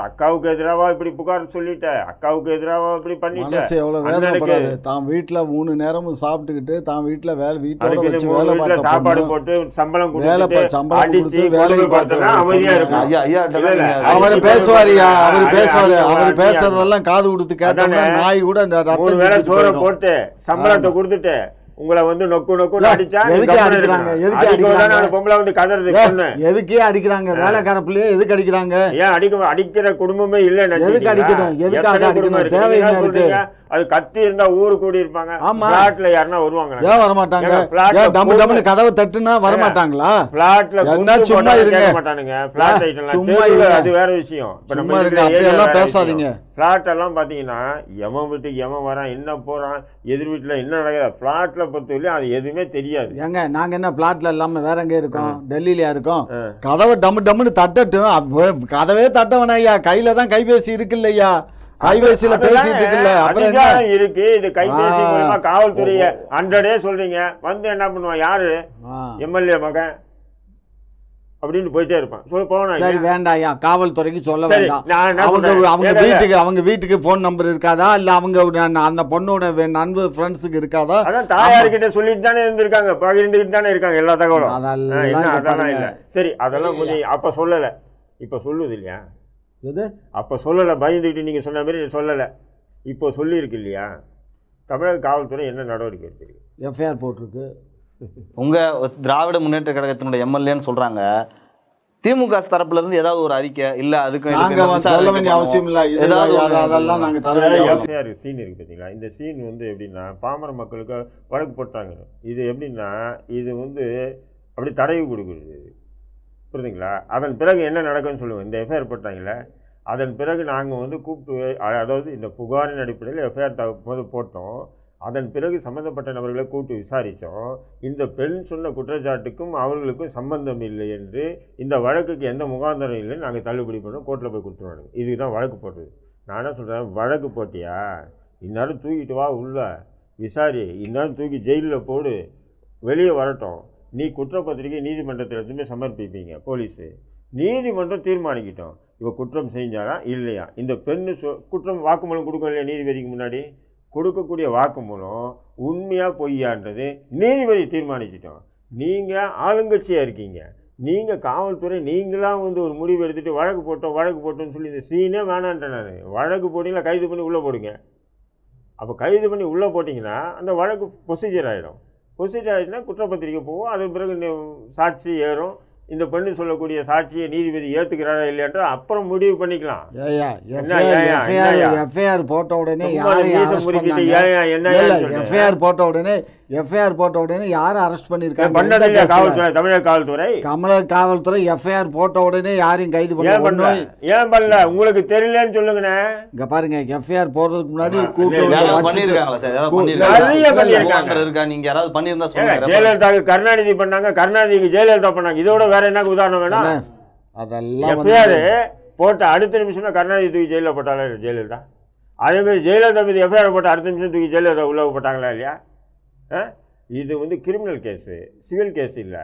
[SPEAKER 1] அக்காவுக்கு எதிராவா இப்படி புகார் சொல்லிட்ட, அக்காவுக்கு எதிராவா இப்படி பண்ணிட்ட.
[SPEAKER 2] எவ்வளோ வேதனைப்படாது. தான் வீட்டில் 3 நேரமும் சாப்பிட்டுக்கிட்டு தான் வீட்டில் வீட்டோட
[SPEAKER 1] சாப்பாடு போட்டு சம்பளம்
[SPEAKER 2] வேலை
[SPEAKER 1] கொடுத்து வேலைக்கு பார்த்தா அமைதியா இருக்கும்.
[SPEAKER 2] அவர் பேசுவாரியா, அவர் பேசுறதெல்லாம் காது கொடுத்து கேட்டோம்னா நாய் கூட
[SPEAKER 1] 3 வேளை சோறை போட்டு சம்பளத்தை கொடுத்துட்டு உங்களை வந்து நொக்கு அடிச்சா
[SPEAKER 2] எதுக்கே அடிக்கிறாங்க?
[SPEAKER 1] பொம்பளை வந்து கதறது
[SPEAKER 2] எதுக்கே அடிக்கிறாங்க? வேலைக்கார பிள்ளைய எதுக்கு அடிக்கிறாங்க?
[SPEAKER 1] ஏன் அடிக்கிற குடும்பமே இல்லை.
[SPEAKER 2] எதுக்கு அடிக்கணும்? எதுக்காக அடிக்கணும்? தேவை என்ன இருக்கு?
[SPEAKER 1] அது கத்தி இருந்தா ஊரு கூடி இருப்பாங்க. பிளாட்ல யாருன்னா வருவாங்க,
[SPEAKER 2] ஏன் வரமாட்டாங்க? டம்மு டம்முன்னு கதவை தட்டுனா வரமாட்டாங்களா?
[SPEAKER 1] பிளாட்ல
[SPEAKER 2] சும்மா இருக்க
[SPEAKER 1] மாட்டானுங்க. பிளாட் ஐட்டம் அது வேற விஷயம்.
[SPEAKER 2] இப்ப நம்ம அப்படியெல்லாம் பேசாதீங்க.
[SPEAKER 1] பிளாட் எல்லாம் பாத்தீங்கன்னா எவன் வீட்டுக்கு எவன் வரான், என்ன போறான், எதிர் வீட்டுல என்ன நடக்குது, பிளாட்ல பொறுத்தவரையும் அது எதுவுமே தெரியாது.
[SPEAKER 2] ஏங்க நாங்க என்ன பிளாட்ல இல்லாம வேற எங்க இருக்கோம்? டெல்லியிலயா இருக்கோம்? கதவை டம்மு டம்முன்னு தட்டட்டும். கதவே தட்டவனா ஐயா, கையில தான் கைபேசி இருக்கு இல்லையா? கைபேசியில பேசிட்டு இருக்குல்ல, அப்புறம் என்ன?
[SPEAKER 1] அதிகாரம் இருக்கு. இது கைபேசி மூலமா காவல்துறையை அன்றடே சொல்றீங்க, வந்து என்ன பண்ணுவான், யாரு எம்எல்ஏ மகன் அப்படின்னு போயிட்டே இருப்பான். சொல்ல போனா
[SPEAKER 2] சரி வேண்டாம், காவல்துறைக்கு சொல்ல
[SPEAKER 1] சரி,
[SPEAKER 2] வேண்டாம்.
[SPEAKER 1] நான் என்ன
[SPEAKER 2] அவங்க
[SPEAKER 1] சொல்றேன்,
[SPEAKER 2] அவங்க
[SPEAKER 1] இல்ல,
[SPEAKER 2] வீட்டுக்கு அவங்க வீட்டுக்கு போன் நம்பர் இருக்காதா, இல்ல அவங்க அந்த பொண்ணோட நண்பு ஃப்ரெண்ட்ஸுக்கு இருக்காதா?
[SPEAKER 1] அதான் தாயார்கிட்ட சொல்லிட்டு தானே இருந்திருக்காங்க, பகிர்ந்துக்கிட்டு தானே இருக்காங்க எல்லா தகவலும். அதெல்லாம் இல்ல. சரி, அதெல்லாம் கொஞ்சம் அப்ப சொல்லல, இப்ப சொல்லுது இல்லையா?
[SPEAKER 2] எது
[SPEAKER 1] அப்ப சொல்லல, பயந்துக்கிட்டு நீங்க சொன்ன மாதிரி சொல்லல, இப்போ சொல்லியிருக்கு இல்லையா? தமிழக காவல்துறை என்ன நடவடிக்கை எடுத்திருக்கு?
[SPEAKER 2] எஃப்ஐஆர் போட்டிருக்கு.
[SPEAKER 3] உங்க திராவிட முன்னேற்ற கழகத்தினுடைய எம்எல்ஏன்னு சொல்றாங்க. திமுக தரப்புல இருந்து ஏதாவது ஒரு அறிக்கை இல்ல, அதுக்கு
[SPEAKER 2] நாங்க சொல்ல வேண்டிய அவசியம் இல்ல, அதெல்லாம் நாங்க தர வேண்டிய அவசியம்.
[SPEAKER 1] சீன் இருக்கு பார்த்தீங்களா? இந்த சீன் வந்து எப்படின்னா, பாமர மக்களுக்கு வழக்கு போட்டாங்க. இது எப்படின்னா, இது வந்து அப்படி தடவி கொடுக்குறது, புரியுதுங்களா? அதன் பிறகு என்ன நடக்கும்னு சொல்லுவோம். இந்த எஃப்ஐஆர் போட்டாங்களே, அதன் பிறகு நாங்கள் வந்து கூப்பிட்டு, அதாவது இந்த புகாரின் அடிப்படையில் எஃப்ஐஆர் போது போட்டோம். அதன் பிறகு சம்மந்தப்பட்ட நபர்களை கூப்பிட்டு விசாரித்தோம். இந்த பெண் சொன்ன குற்றச்சாட்டுக்கும் அவர்களுக்கும் சம்பந்தம் இல்லை என்று, இந்த வழக்குக்கு எந்த முகாந்தரம் இல்லைன்னு நாங்கள் தள்ளுபடி பண்ணோம். கோர்ட்டில் போய் கொடுத்துருவாங்க. இதுதான் வழக்கு போட்டது. நான் என்ன சொல்கிறேன், வழக்கு போட்டியா, இந்நேரம் தூக்கிட்டு வா உள்ள விசாரி, இந்நேரம் தூக்கி ஜெயிலில் போடு, வெளியே வரட்டும். நீ குற்றப்பத்திரிகை நீதிமன்றத்தில் எடுத்துமே சமர்ப்பிப்பீங்க போலீஸு, நீதிமன்றம் தீர்மானிக்கிட்டோம் இவ குற்றம் செஞ்சாரா இல்லையா. இந்த பெண்ணு குற்றம் வாக்குமூலம் கொடுக்க இல்லையா நீதிபதிக்கு முன்னாடி, கொடுக்கக்கூடிய வாக்குமூலம் உண்மையா பொய்யான்றது நீதிபதி தீர்மானிச்சிட்டோம். நீங்கள் ஆளுங்கட்சியாக இருக்கீங்க, நீங்கள் காவல்துறை நீங்களாம் வந்து ஒரு முடிவு எடுத்துகிட்டு வழக்கு போட்டோம்னு சொல்லி இந்த சீனே வேணான்ட்டேன் நான். வழக்கு போட்டிங்களா, கைது பண்ணி உள்ளே போடுங்க. அப்போ கைது பண்ணி உள்ளே போட்டிங்கன்னா அந்த வழக்கு ப்ரொசீஜர் ஆகிடும். ப்ரொசீஜர் ஆகிடுச்சுன்னா குற்றப்பத்திரிக்கை போகும். அதன் பிறகு சாட்சி ஏறும். இந்த பெண்ணு சொல்லக்கூடிய சாட்சியை நீதிபதி ஏற்றுக்கிறாரா இல்லையான்ற அப்புறம் முடிவு பண்ணிக்கலாம்.
[SPEAKER 2] எஃப்ஐஆர் போட்ட உடனே எஃப்ஐஆர் போட்ட உடனே யாரை அரெஸ்ட் பண்ணிருக்காங்க?
[SPEAKER 1] பண்ணதில்லையா காவல்துறை, தமிழக காவல்துறை?
[SPEAKER 2] காவல்துறை எஃப்ஐஆர் போட்ட உடனே யாரையும் கைது பண்ணல.
[SPEAKER 1] ஏன் பண்ணல? உங்களுக்கு தெரியலன்னு சொல்லுங்கண்ணே.
[SPEAKER 2] இங்க பாருங்க, எஃப்ஐஆர் போடுறதுக்கு முன்னாடி
[SPEAKER 1] ஜெயலலிதாவுக்கு கருணாநிதி பண்ணாங்க, கருணாநிதிக்கு ஜெயலலிதா பண்ணாங்க. இதோட வேற என்ன உதாரணம் வேணா? அதெல்லாம் எஃப்ஐஆர் போட்ட அடுத்த நிமிஷம் கருணாநிதி தூக்கி ஜெயிலில் போட்டாங்களா ஜெயலலிதா? அதே மாதிரி ஜெயலலிதா மீது எஃப்ஐஆர் போட்ட அடுத்த நிமிஷம் தூக்கி ஜெயலலிதா உள்ள போட்டாங்களா இல்லையா? இது வந்து கிரிமினல் கேஸு, சிவில் கேஸ் இல்லை.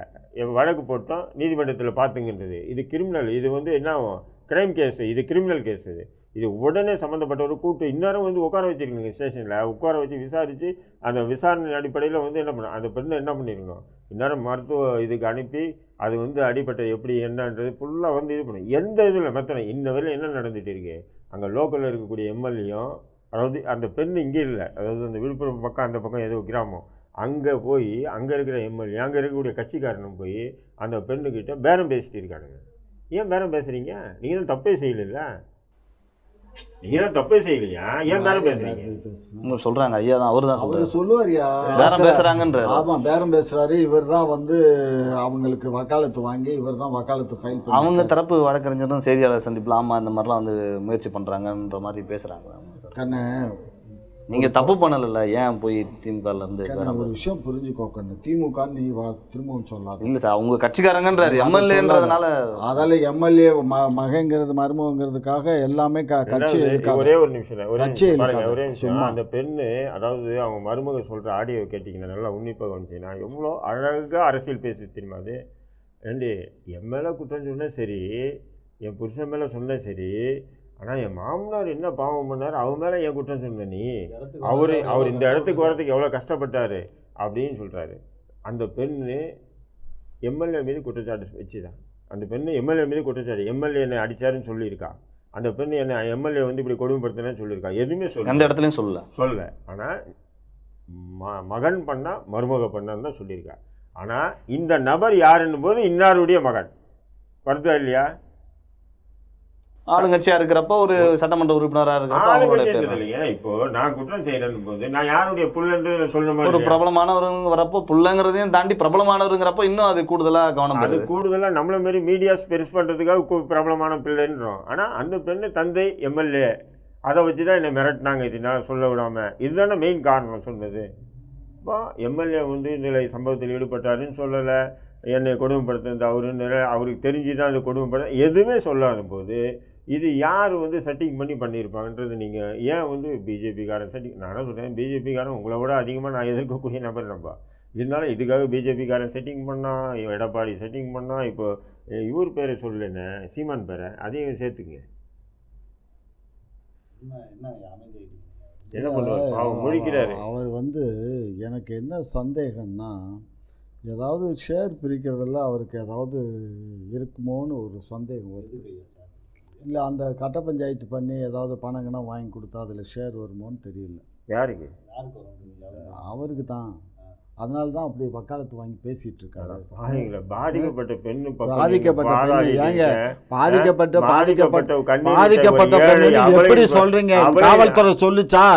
[SPEAKER 1] வழக்கு போட்டோம், நீதிமன்றத்தில் பார்த்துங்கன்றது இது கிரிமினல். இது வந்து என்ன ஆகும், கிரைம் கேஸு, இது கிரிமினல் கேஸு. இது உடனே சம்மந்தப்பட்டவர் கூப்பிட்டு இந்நேரம் வந்து உட்கார வச்சுருக்கீங்க ஸ்டேஷனில், உட்கார வச்சு விசாரித்து அந்த விசாரணை அடிப்படையில் வந்து என்ன பண்ணணும், அந்த பெண்ணை என்ன பண்ணிருக்கணும், இந்நேரம் மருத்துவ இதுக்கு அனுப்பி அது வந்து அடிப்பட்டது எப்படி என்னன்றது ஃபுல்லாக வந்து இது பண்ணணும். எந்த இதில் மெத்தனை இன்ன வரையில் என்ன நடந்துகிட்டு இருக்கு, அங்கே லோக்கலில் இருக்கக்கூடிய எம்எல்ஏயும், அதாவது அந்த பெண் இங்கே இல்லை, அதாவது அந்த விழுப்புரம் பக்கம் அந்த பக்கம் ஏதோ கிராமம், அங்கே போய் அங்கே இருக்கிற எம்எல்ஏ அங்கே இருக்கக்கூடிய கட்சிக்காரனும் போய் அந்த பெண்ணுக்கிட்ட பேரம் பேசிட்டு இருக்கானுங்க. ஏன் பேரம் பேசுகிறீங்க? நீங்கள் தான் தப்பே செய்யல, நீங்க தான் தப்பே செய்யலையா, ஏன் பேரம் பேசுறீங்க
[SPEAKER 3] சொல்றாங்க. ஐயா தான் அவரு தான்
[SPEAKER 2] அவரு சொல்லுவாரியா,
[SPEAKER 3] பேரம் பேசுறாங்கன்ற.
[SPEAKER 2] ஆமா பேரம் பேசுறாரு. இவர் தான் வந்து அவங்களுக்கு வக்காலத்து வாங்கி இவர் தான் வக்காலத்து ஃபைல் பண்ணி
[SPEAKER 3] அவங்க தரப்பு வழக்கறிஞரும் செய்தியாளர் சந்திப்பில் ஆமா இந்த மாதிரிலாம் வந்து முயற்சி பண்றாங்கன்ற மாதிரி பேசுறாங்க.
[SPEAKER 2] கண்ணு
[SPEAKER 3] நீங்க தப்பு பண்ணல, ஏன் போய் திமுகல இருந்து
[SPEAKER 2] ஒரு விஷயம் புரிஞ்சுக்கோ கண்ணு, திமுக நீ திரும்பவும் சொல்லாது.
[SPEAKER 3] இல்ல சார், அவங்க கட்சிக்காரங்கன்றாரு, எம்எல்ஏன்றதுனால.
[SPEAKER 2] அதால எம்எல்ஏ மகங்கிறது மருமகங்கிறதுக்காக எல்லாமே கட்சி
[SPEAKER 1] ஒரே ஒரு நிமிஷம் ஒரே நிமிஷம். அந்த பெண்ணு, அதாவது அவங்க மருமக சொல்ற ஆடியோ கேட்டீங்கன்னா நல்லா உன்னிப்பாக வந்துச்சுன்னா எவ்வளோ அழகாக அரசியல் பேசி தெரியுமா. அது ஏண்டி என் மேலே குற்றம் சொன்னால் சரி, என் புருஷன் மேலே சொன்னால் சரி, ஆனால் என் மாமனார் என்ன பாவம் பண்ணார், அவன் மேலே என் குற்றம் சொன்ன நீ, அவர் இந்த இடத்துக்கு வர்றதுக்கு எவ்வளோ கஷ்டப்பட்டார் அப்படின்னு சொல்கிறாரு. அந்த பெண்ணு எம்எல்ஏ மீது குற்றச்சாட்டு வச்சுதான். அந்த பெண்ணு எம்எல்ஏ மீது குற்றச்சாட்டு, எம்எல்ஏ என்னை அடித்தாருன்னு சொல்லியிருக்கா. அந்த பெண்ணு என்ன எம்எல்ஏ வந்து இப்படி கொடுமைப்படுத்தினேன்னு சொல்லியிருக்கா. எதுவுமே சொல்ல,
[SPEAKER 3] அந்த இடத்துலையும் சொல்லல.
[SPEAKER 1] ஆனால் மகன் பண்ணா மருமக பண்ணான்னு தான் சொல்லியிருக்கா. ஆனால் இந்த நபர் யாருன்னும் போது இன்னாருடைய மகன் வருதா இல்லையா?
[SPEAKER 3] ஆளுங்கட்சியா இருக்கிறப்ப ஒரு சட்டமன்ற உறுப்பினரா
[SPEAKER 1] இருக்கிறப்ப இப்போ நான் குற்றம் செய்யறேன் போது நான் யாருடைய புள்ளன்று சொல்ற மாதிரி
[SPEAKER 3] ஒரு பிரபலமானவருங்க வரப்போ புள்ளங்கிறதையும் தாண்டி பிரபலமானவருங்கிறப்ப இன்னும் அது கூடுதலா கவனம்,
[SPEAKER 1] அது கூடுதலா நம்மள மாதிரி மீடியாஸ் பெருசு பண்றதுக்காக பிரபலமான பிள்ளைன்றோம். ஆனா அந்த பெண்ணு தந்தை எம்எல்ஏ, அதை வச்சுதான் என்னை மிரட்டினாங்க, இதனால சொல்ல விடாம. இதுதானே மெயின் காரணம் சொன்னது. இப்போ எம்எல்ஏ வந்து இந்த சம்பவத்தில் ஈடுபட்டாருன்னு சொல்லலை, என்னை கொடுமைப்படுத்துறது அவருக்கு தெரிஞ்சுதான் அது கொடுமைப்படுத்த எதுவுமே சொல்லாத போது இது யார் வந்து செட்டிங் பண்ணியிருப்பாங்கன்றது நீங்கள் ஏன் வந்து பிஜேபிக்காரன் செட்டிங், நான் சொல்கிறேன் பிஜேபிக்காரன் உங்களை விட அதிகமாக நான் எதிர்க்கக்கூடிய நபர் நம்ப, இருந்தாலும் இதுக்காக பிஜேபிக்காரன் செட்டிங் பண்ணால், எடப்பாடி செட்டிங் பண்ணால், இப்போ இவர் பேரை சொல்லுன்னு சீமான் பேரை அதையும் சேர்த்துங்க. என்ன பண்ணுவார், அவன் முழிக்கிறாரு.
[SPEAKER 2] அவர் வந்து எனக்கு என்ன சந்தேகம்னா, ஏதாவது ஷேர் பிரிக்கிறதுல அவருக்கு ஏதாவது இருக்குமோன்னு ஒரு சந்தேகம் வருது. இல்லை அந்த கட்ட பஞ்சாயத்து பண்ணி ஏதாவது பணங்கன்னா வாங்கி கொடுத்தா அதில் ஷேர் வருமோன்னு தெரியல.
[SPEAKER 1] யாருக்கு?
[SPEAKER 2] அவருக்கு தான். அதனால தான் அப்படி வக்காலத்து வாங்கி பேசிட்டு இருக்காரு.
[SPEAKER 1] பாதிக்கப்பட்ட பெண்ணு,
[SPEAKER 2] பாதிக்கப்பட்ட எப்படி சொல்றீங்க? காவல்துறை சொல்லுச்சா?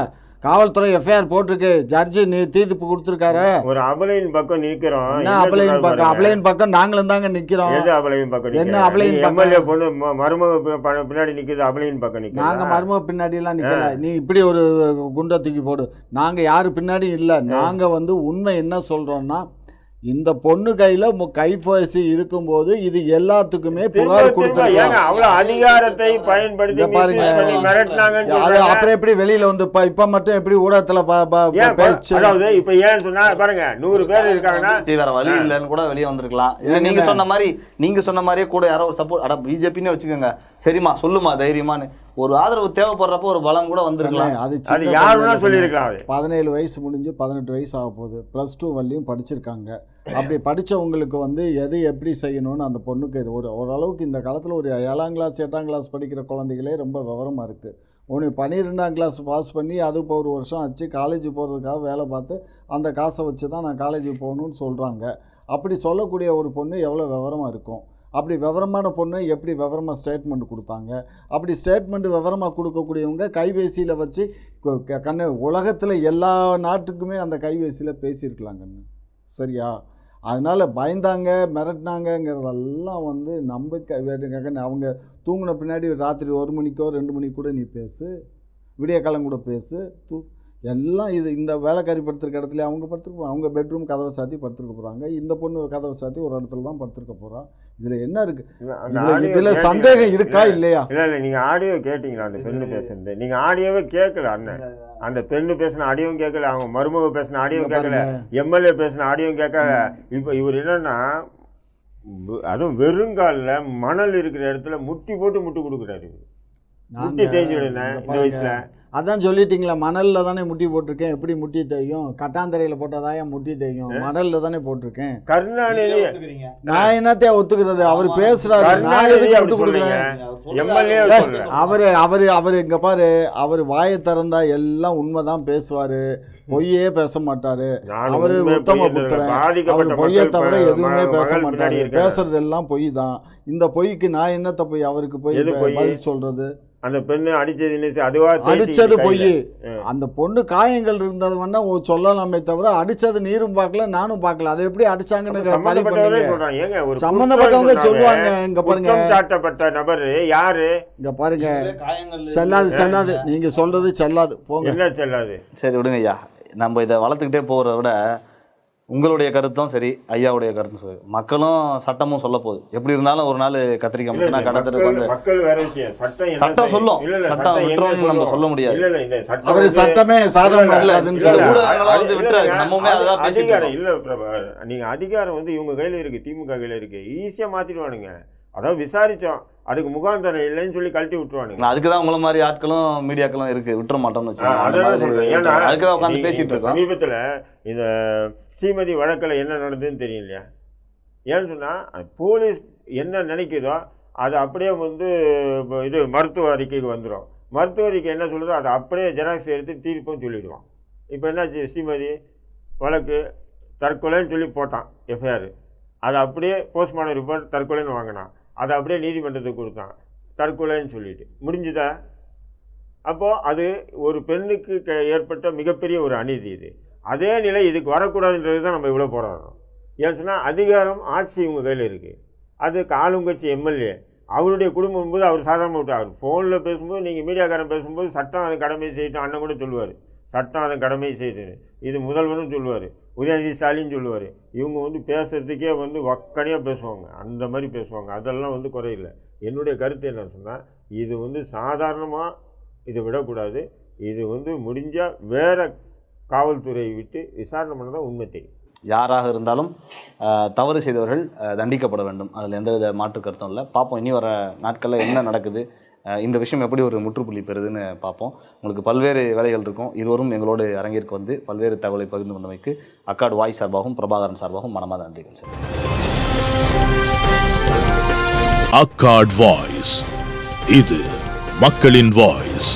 [SPEAKER 2] காவல்துறை எஃப்ஐஆர் போட்டிருக்கு, ஜட்ஜி தீர்ப்பு கொடுத்துருக்காரு.
[SPEAKER 1] ஒரு அபலையின் பக்கம் நிற்கிறோம்.
[SPEAKER 2] என்ன அபலையின் பக்கம்? அபலையின் பக்கம் நாங்களும் தாங்க நிற்கிறோம்.
[SPEAKER 1] அபலையின் பக்கம்
[SPEAKER 2] என்ன அபலையின்
[SPEAKER 1] எம்எல்ஏ பொண்ணு மருமக பின்னாடி நிற்குது, அபலையின் பக்கம் நிற்கிறோம்.
[SPEAKER 2] நாங்க மருமக பின்னாடி எல்லாம் நிற்கல. நீ இப்படி ஒரு குண்டை தூக்கி போடு. நாங்க யாரு பின்னாடி இல்லை. நாங்க வந்து உண்மை என்ன சொல்றோம்னா, இந்த பொண்ணு கையில கைபேசி இருக்கும்போது இது எல்லாத்துக்குமே புகார் கொடுத்தாங்க.
[SPEAKER 1] அவ்வளவு அதிகாரத்தை பயன்படுத்தி
[SPEAKER 2] பாருங்க. அப்புறம் எப்படி வெளியில வந்து இப்ப மட்டும் எப்படி ஊடகத்துல
[SPEAKER 1] அதாவது இப்ப ஏன் சொன்னா பாருங்க, 100 பேர் இருக்காங்கன்னா
[SPEAKER 3] வேற வழி இல்லைன்னு கூட வெளியே வந்திருக்கலாம். நீங்க சொன்ன மாதிரியே கூட யாரோ ஒரு சப்போர்ட், அட பிஜேபின்னு வச்சுக்கோங்க, சரிம்மா சொல்லுமா தைரியமானு ஒரு ஆதரவு தேவைப்படுறப்போ ஒரு பலம் கூட வந்திருக்கலாம்.
[SPEAKER 1] அது யாருன்னா சொல்லியிருக்கலாம்.
[SPEAKER 2] 17 வயசு முடிஞ்சு 18 வயசு ஆக போகுது. +2 வரலையும் படிச்சிருக்காங்க. அப்படி படித்தவங்களுக்கு வந்து எது எப்படி செய்யணும்னு அந்த பொண்ணுக்கு இது ஓரளவுக்கு இந்த காலத்தில் ஒரு 7ஆம் கிளாஸ் 8ஆம் கிளாஸ் படிக்கிற குழந்தைகளே ரொம்ப விவரமாக இருக்குது. உனக்கு 12ஆம் கிளாஸ் பாஸ் பண்ணி அது இப்போ ஒரு வருஷம் ஆச்சு, காலேஜ் போகிறதுக்காக வேலை பார்த்து அந்த காசை வச்சு தான் நான் காலேஜுக்கு போகணுன்னு சொல்கிறாங்க. அப்படி சொல்லக்கூடிய ஒரு பொண்ணு எவ்வளோ விவரமாக இருக்கும்? அப்படி விவரமான பொண்ணு எப்படி விவரமாக ஸ்டேட்மெண்ட் கொடுத்தாங்க? அப்படி ஸ்டேட்மெண்ட் விவரமாக கொடுக்கக்கூடியவங்க கைபேசியில் வச்சு கண்ணு உலகத்தில் எல்லா நாட்டுக்குமே அந்த கைபேசியில் பேசியிருக்கலாங்கன்னு, சரியா? அதனால் பயந்தாங்க, மிரட்டினாங்கங்கிறதெல்லாம் வந்து நம்பிக்கை. அவங்க தூங்கின பின்னாடி ராத்திரி 1 மணிக்கோ 2 மணிக்கு கூட நீ பேசு, விடிய காலம் கூட பேசு, எல்லாம் இது இந்த வேலைக்காரி படுத்திருக்க இடத்துல அவங்க படுத்துருக்க, அவங்க பெட்ரூம் கதவை சாத்தி படுத்துருக்க போகிறாங்க. இந்த பொண்ணு கதவை சாத்தி ஒரு இடத்துல தான் படுத்துருக்க போகிறான். இதில் என்ன இருக்குது? இதில் சந்தேகம் இருக்கா இல்லையா?
[SPEAKER 1] இல்லை நீங்கள் ஆடியோ கேட்டிங்களா? அந்த பெண்ணு பேசுறது நீங்கள் ஆடியோவே கேட்கல. அண்ணன் அந்த பெண்ணு பேசின ஆடியோவும் கேட்கல, அவங்க மருமக பேசின ஆடியோவும் கேட்கல, எம்எல்ஏ பேசின ஆடியோவும் கேட்கல. இப்போ இவர் என்னன்னா, அதுவும் வெறுங்காலில் மணல் இருக்கிற இடத்துல முட்டி போட்டு முட்டு கொடுக்குறாரு. முட்டி தேய்ஞ்சிடுங்க இந்த வயசுல.
[SPEAKER 2] அதான் சொல்லிட்டீங்களா, மணலில் தானே முட்டி போட்டிருக்கேன். எப்படி முட்டி தேயும்? கட்டாந்தரையில் போட்டாதான் என் முட்டி தேயும். மணலில் தானே போட்டிருக்கேன்.
[SPEAKER 1] கருணாநிதி
[SPEAKER 2] நான் என்னத்தையா ஒத்துக்கிறது? அவர் பேசுறாரு, நான் எதுக்கு விட்டு கொடுக்குறேன்? அவரு இங்க பாரு, அவர் வாயை திறந்தா எல்லாம் உண்மைதான் பேசுவாரு, பொய்யே பேச மாட்டாரு. அவரு உத்தம புத்திரன். அவர் பொய்யை தவிர எதுவுமே பேச மாட்டாரு. பேசுறது எல்லாம் பொய் தான். இந்த பொய்க்கு நான் என்னத்த போய் அவருக்கு போய் பதில் சொல்றது?
[SPEAKER 1] அந்த பெண்ணு அடிச்சது
[SPEAKER 2] பொய். அந்த பொண்ணு காயங்கள் இருந்தது வேணா சொல்லலாமே தவிர அடிச்சது நீரும் பார்க்கல, நானும் பார்க்கல. அதை எப்படி அடிச்சாங்கன்னு சம்பந்தப்பட்டவங்க சொல்லுவாங்க. இங்க பாருங்க,
[SPEAKER 1] சாட்டப்பட்ட நபர் யாரு?
[SPEAKER 2] இங்க பாருங்க, செல்லாது நீங்க சொல்றது செல்லாது. போங்க,
[SPEAKER 1] என்ன செல்லாது?
[SPEAKER 3] சரி விடுங்க ஐயா, நம்ம இதை வளர்த்துக்கிட்டே போகிறத விட உங்களுடைய கருத்தும் சரி, ஐயாவுடைய கருத்தும் சரி, மக்களும் சட்டமும் சொல்ல போகுது. எப்படி இருந்தாலும் ஒரு நாள் கத்திரிக்காய் மட்டும் கடத்துறதுக்கு வந்து சட்டம் சொல்லும். சட்டம் விட்டுறோம்னு நம்ம சொல்ல முடியாது.
[SPEAKER 2] அவரு சட்டமே சாதகம் இல்ல.
[SPEAKER 1] நீங்க அதிகாரம் வந்து இவங்க கையில இருக்கு, திமுக கையில இருக்கு. ஈஸியா மாத்திடுவானுங்க. அதாவது விசாரிச்சோம், அதுக்கு முகாந்தரம் இல்லைன்னு சொல்லி கழட்டி விட்டுருவானுங்க.
[SPEAKER 3] அதுக்குதான் உங்களை மாதிரி ஆட்களும் மீடியாக்களும் இருக்கு, விட்டுற மாட்டோம்னு வச்சுக்கோங்க. அதுக்குதான் உட்காந்து பேசிட்டு இருக்கோம்.
[SPEAKER 1] சமீபத்துல இந்த ஸ்ரீமதி வழக்கில் என்ன நடந்ததுன்னு தெரியும் இல்லையா? ஏன்னு சொன்னால் போலீஸ் என்ன நினைக்குதோ அது அப்படியே வந்து இது மருத்துவ அறிக்கைக்கு வந்துடும். மருத்துவ அறிக்கை என்ன சொல்லுதோ அதை அப்படியே ஜெராக்ஸ் எடுத்து தீர்ப்பும் சொல்லிவிடுவான். இப்போ என்னாச்சு, ஸ்ரீமதி வழக்கு தற்கொலைன்னு சொல்லி போட்டான் எஃப்ஐஆர். அதை அப்படியே போஸ்ட்மார்ட்டம் ரிப்போர்ட் தற்கொலைன்னு வாங்கினான். அதை அப்படியே நீதிமன்றத்துக்கு கொடுத்தான் தற்கொலைன்னு சொல்லிட்டு. முடிஞ்சுதா? அப்போது அது ஒரு பெண்ணுக்கு ஏற்பட்ட மிகப்பெரிய ஒரு அநீதி. இது அதே நிலை இதுக்கு வரக்கூடாதுன்றது தான் நம்ம இவ்வளோ போராடுறோம். ஏன்னு சொன்னால் அதிகாரம் ஆட்சி இவங்க கையில் இருக்குது. அதுக்கு ஆளுங்கட்சி எம்எல்ஏ அவருடைய குடும்பம் போது அவர் சாதாரண விட்டு அவர் ஃபோனில் பேசும்போது, நீங்கள் மீடியாக்காரன் பேசும்போது சட்டம் அதை கடமை செய்யட்டும் அண்ணன் கூட சொல்லுவார். சட்டம் அதை கடமை செய்யுது. இது முதல்வரும் சொல்லுவார், உதயநிதி ஸ்டாலின் சொல்லுவார். இவங்க வந்து பேசுகிறதுக்கே வந்து வக்கனையாக பேசுவாங்க, அந்த மாதிரி பேசுவாங்க. அதெல்லாம் வந்து குறையில்லை. என்னுடைய கருத்து என்னன்னு சொன்னால், இது வந்து சாதாரணமாக இதை விடக்கூடாது. இது வந்து முடிஞ்சால் வேறு காவல்துறையை விட்டு விசாரணை பண்ண தான் உண்மை தெரியும்.
[SPEAKER 3] யாராக இருந்தாலும் தவறு செய்தவர்கள் தண்டிக்கப்பட வேண்டும், அதில் எந்தவித மாற்று கருத்தும் இல்லை. பார்ப்போம் இனி வர நாட்களில் என்ன நடக்குது, இந்த விஷயம் எப்படி ஒரு முற்றுப்புள்ளி பெறுதுன்னு பார்ப்போம். உங்களுக்கு பல்வேறு வேலைகள் இருக்கும். இருவரும் எங்களோடு அரங்கிற்கு வந்து பல்வேறு தகவலை பகிர்ந்து கொண்டமைக்கு அக்காட் வாய்ஸ் சார்பாகவும் பிரபாகரன் சார்பாகவும் மனமார்ந்த நன்றிகள் சார்.
[SPEAKER 4] அக்காட் வாய்ஸ், இது மக்களின் வாய்ஸ்.